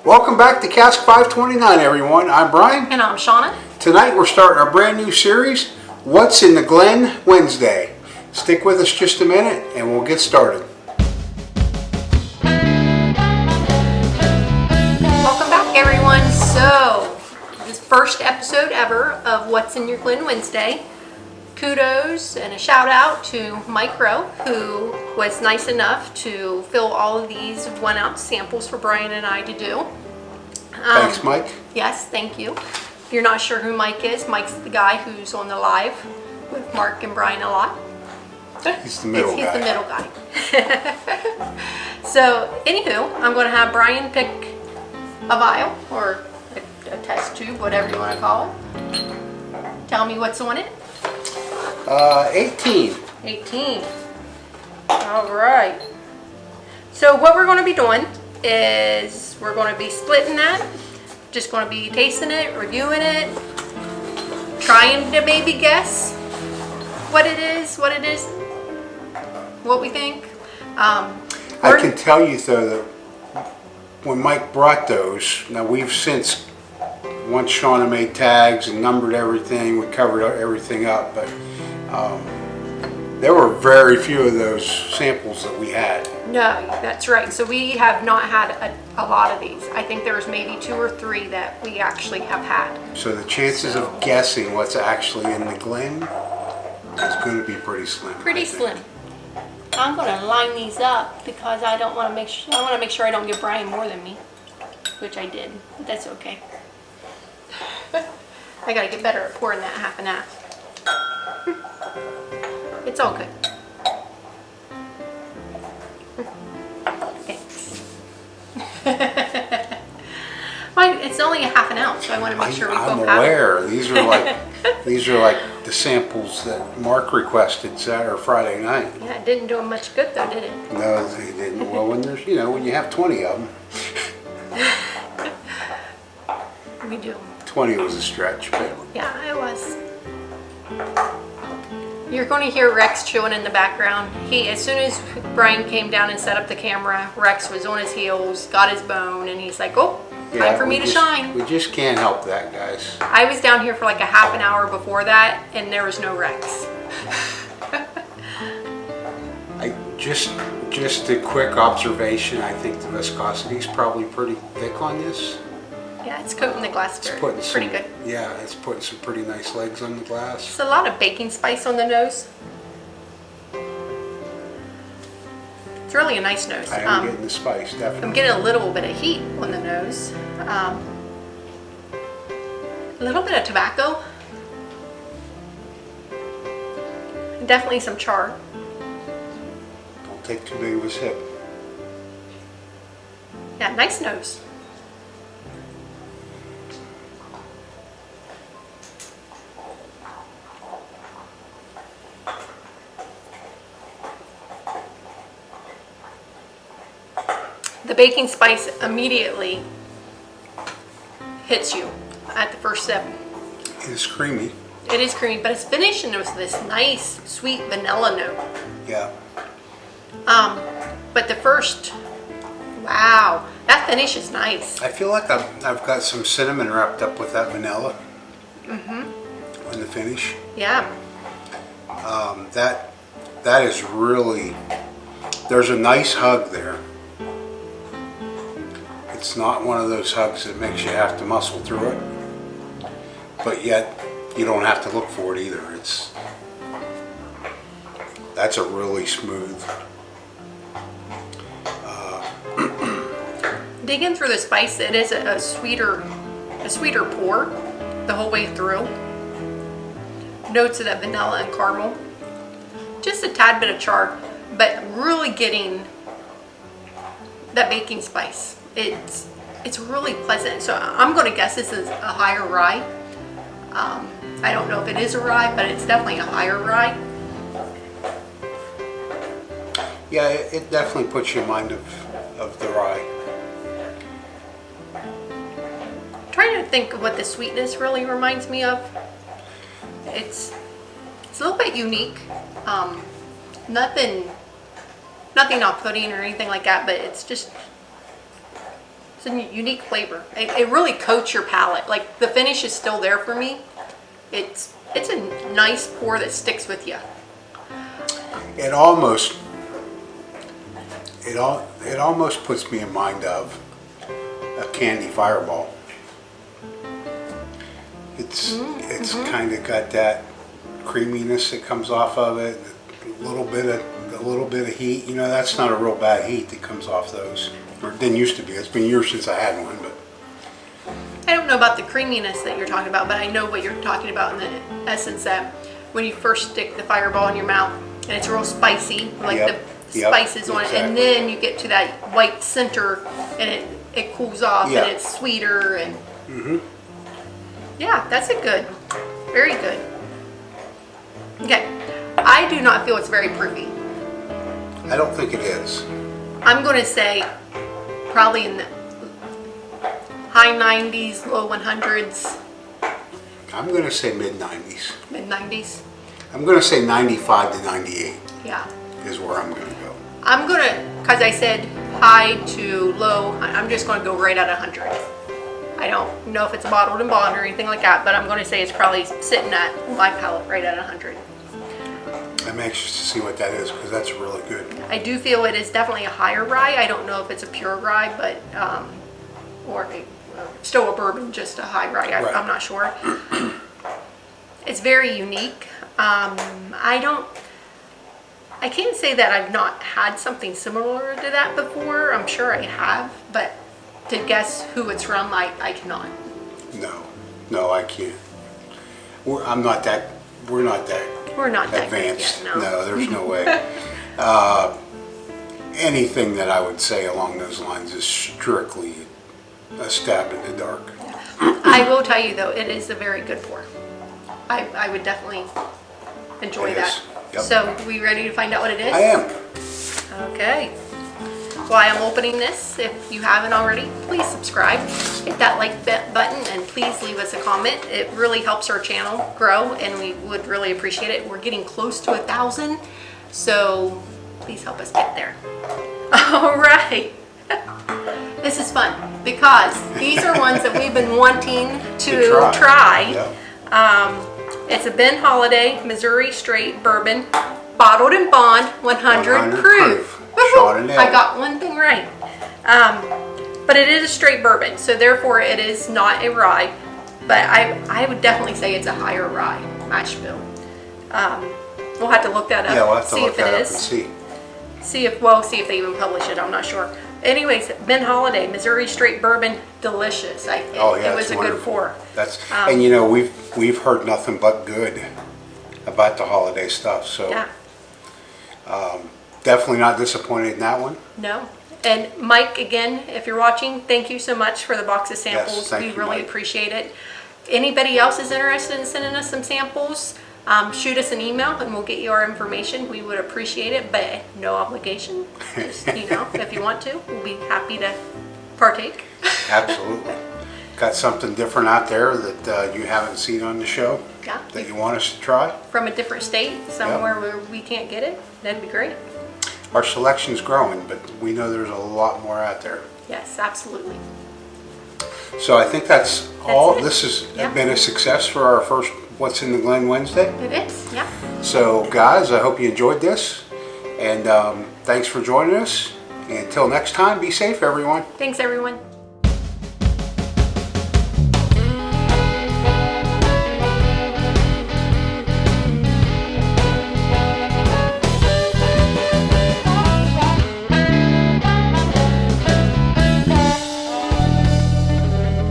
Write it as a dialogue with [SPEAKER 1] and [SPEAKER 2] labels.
[SPEAKER 1] Welcome back to Cask 529, everyone. I'm Brian.
[SPEAKER 2] And I'm Shona.
[SPEAKER 1] Tonight we're starting our brand new series, What's in the Glen Wednesday. Stick with us just a minute and we'll get started.
[SPEAKER 2] Welcome back, everyone. So, this first episode ever of What's in Your Glen Wednesday. Kudos and a shout out to Mike Rowe, who was nice enough to fill all of these 1 ounce samples for Brian and I to do.
[SPEAKER 1] Thanks, Mike.
[SPEAKER 2] Yes, thank you. If you're not sure who Mike is, Mike's the guy who's on the live with Mark and Brian a lot.
[SPEAKER 1] He's the middle guy.
[SPEAKER 2] He's the middle guy. So, anywho, I'm going to have Brian pick a vial or a test tube, whatever you want to call it. Tell me what's on it.
[SPEAKER 1] 18.
[SPEAKER 2] 18. All right. So what we're going to be doing is we're going to be splitting that. Just going to be tasting it, reviewing it, trying to maybe guess what it is, what we think.
[SPEAKER 1] I can tell you though that when Mike brought those, now we've since, once Shona made tags and numbered everything, we covered everything up, but there were very few of those samples that we had.
[SPEAKER 2] No, that's right. So we have not had a lot of these. I think there's maybe 2 or 3 that we actually have had.
[SPEAKER 1] So the chances of guessing what's actually in the Glen is going to be pretty slim.
[SPEAKER 2] Pretty slim. I'm going to line these up because I want to make sure I don't give Brian more than me, which I did. But that's okay. I got to get better at pouring that half and half. It's all good. Thanks. Well, it's only a half an ounce, so I want to make sure we both have it.
[SPEAKER 1] I'm aware. These are like the samples that Mark requested Saturday or Friday night.
[SPEAKER 2] Yeah, it didn't do him much good though, did it?
[SPEAKER 1] No, they didn't. Well, when there's when you have 20 of them.
[SPEAKER 2] We do.
[SPEAKER 1] 20 was a stretch, but
[SPEAKER 2] yeah, it was. You're going to hear Rex chewing in the background. As soon as Brian came down and set up the camera, Rex was on his heels, got his bone, and he's like, "Oh, time for me to shine."
[SPEAKER 1] We just can't help that, guys.
[SPEAKER 2] I was down here for like a half an hour before that, and there was no Rex.
[SPEAKER 1] Just a quick observation. I think the viscosity is probably pretty thick on this.
[SPEAKER 2] Yeah, it's coating the glass pretty good.
[SPEAKER 1] Yeah, it's putting some pretty nice legs on the glass.
[SPEAKER 2] It's a lot of baking spice on the nose. It's really a nice nose.
[SPEAKER 1] I am getting the spice, definitely.
[SPEAKER 2] I'm getting a little bit of heat on the nose. A little bit of tobacco. Definitely some char.
[SPEAKER 1] Don't take too big of a sip.
[SPEAKER 2] Yeah, nice nose. The baking spice immediately hits you at the first sip.
[SPEAKER 1] It is creamy.
[SPEAKER 2] It is creamy, but it's finishing with this nice, sweet vanilla note.
[SPEAKER 1] Yeah.
[SPEAKER 2] But the first, wow, that finish is nice.
[SPEAKER 1] I feel like I've got some cinnamon wrapped up with that vanilla. In the finish.
[SPEAKER 2] Yeah.
[SPEAKER 1] That is really, there's a nice hug there. It's not one of those hugs that makes you have to muscle through it, but yet you don't have to look for it either. That's a really smooth.
[SPEAKER 2] Digging through the spice, it is a sweeter pour the whole way through. Notes of that vanilla and caramel. Just a tad bit of char, but really getting that baking spice. It's really pleasant. So I'm going to guess this is a higher rye. I don't know if it is a rye, but it's definitely a higher rye.
[SPEAKER 1] Yeah, it definitely puts you in mind of the rye.
[SPEAKER 2] I'm trying to think of what the sweetness really reminds me of. It's a little bit unique. Nothing off-putting or anything like that, but it's just It's a unique flavor. It really coats your palate. Like the finish is still there for me. It's a nice pour that sticks with you.
[SPEAKER 1] It almost puts me in mind of a candy Fireball. It's kind of got that creaminess that comes off of it, a little bit of heat. You know, that's not a real bad heat that comes off those. Or it didn't used to be. It's been years since I had one, but
[SPEAKER 2] I don't know about the creaminess that you're talking about, but I know what you're talking about in the essence that when you first stick the Fireball in your mouth and it's real spicy, like the spices on it, and then you get to that white center and it cools off and it's sweeter and yeah, that's very good. Okay, I do not feel it's very fruity.
[SPEAKER 1] I don't think it is.
[SPEAKER 2] I'm going to say probably in the high 90s, low 100s.
[SPEAKER 1] I'm going to say mid-90s.
[SPEAKER 2] Mid-90s?
[SPEAKER 1] I'm going to say 95 to 98.
[SPEAKER 2] Yeah.
[SPEAKER 1] Is where I'm going to go.
[SPEAKER 2] I'm going to, because I said high to low, I'm just going to go right at 100. I don't know if it's bottled and bond or anything like that, but I'm going to say it's probably sitting at my palate right at 100.
[SPEAKER 1] I'm anxious to see what that is because that's really good.
[SPEAKER 2] I do feel it is definitely a higher rye. I don't know if it's a pure rye, but still a bourbon, just a high rye. I'm not sure. It's very unique. I can't say that I've not had something similar to that before. I'm sure I have, but to guess who it's from, I cannot.
[SPEAKER 1] No, I can't. We're not that advanced.
[SPEAKER 2] Good yet, no.
[SPEAKER 1] There's no way. Anything that I would say along those lines is strictly a stab in the dark.
[SPEAKER 2] I will tell you though, it is a very good pour. I would definitely enjoy that.
[SPEAKER 1] Yep.
[SPEAKER 2] So, we ready to find out what it is?
[SPEAKER 1] I am.
[SPEAKER 2] Okay. Well, I am opening this. If you haven't already, please subscribe. Hit that like button and please leave us a comment. It really helps our channel grow and we would really appreciate it. We're getting close to 1,000, so please help us get there. All right. This is fun because these are ones that we've been wanting to try.
[SPEAKER 1] Yep.
[SPEAKER 2] It's a Ben Holiday Missouri Straight Bourbon, bottled and bond, 100 proof. I got one thing right. But it is a straight bourbon, so therefore it is not a rye. But I would definitely say it's a higher rye mash bill. We'll have to look that up.
[SPEAKER 1] Yeah, we'll have to
[SPEAKER 2] see
[SPEAKER 1] look
[SPEAKER 2] if
[SPEAKER 1] that
[SPEAKER 2] it
[SPEAKER 1] up
[SPEAKER 2] is.
[SPEAKER 1] and see
[SPEAKER 2] See if they even publish it. I'm not sure. Anyways, Ben Holiday Missouri Straight Bourbon, delicious. It was a good pour.
[SPEAKER 1] And you know we've heard nothing but good about the holiday stuff. So
[SPEAKER 2] yeah.
[SPEAKER 1] Definitely not disappointed in that one.
[SPEAKER 2] No. And Mike, again, if you're watching, thank you so much for the box of samples.
[SPEAKER 1] Yes, thank you,
[SPEAKER 2] really
[SPEAKER 1] Mike.
[SPEAKER 2] appreciate it. If anybody else is interested in sending us some samples, shoot us an email and we'll get you our information. We would appreciate it, but no obligation. Just, if you want to, we'll be happy to partake.
[SPEAKER 1] Absolutely. Got something different out there that you haven't seen on the show that you want us to try?
[SPEAKER 2] From a different state, somewhere where we can't get it, that'd be great.
[SPEAKER 1] Our selection's growing, but we know there's a lot more out there.
[SPEAKER 2] Yes, absolutely.
[SPEAKER 1] So I think that's all.
[SPEAKER 2] It.
[SPEAKER 1] This has been a success for our first What's in the Glen Wednesday.
[SPEAKER 2] It is, yeah.
[SPEAKER 1] So guys, I hope you enjoyed this. And thanks for joining us. And until next time, be safe, everyone.
[SPEAKER 2] Thanks, everyone.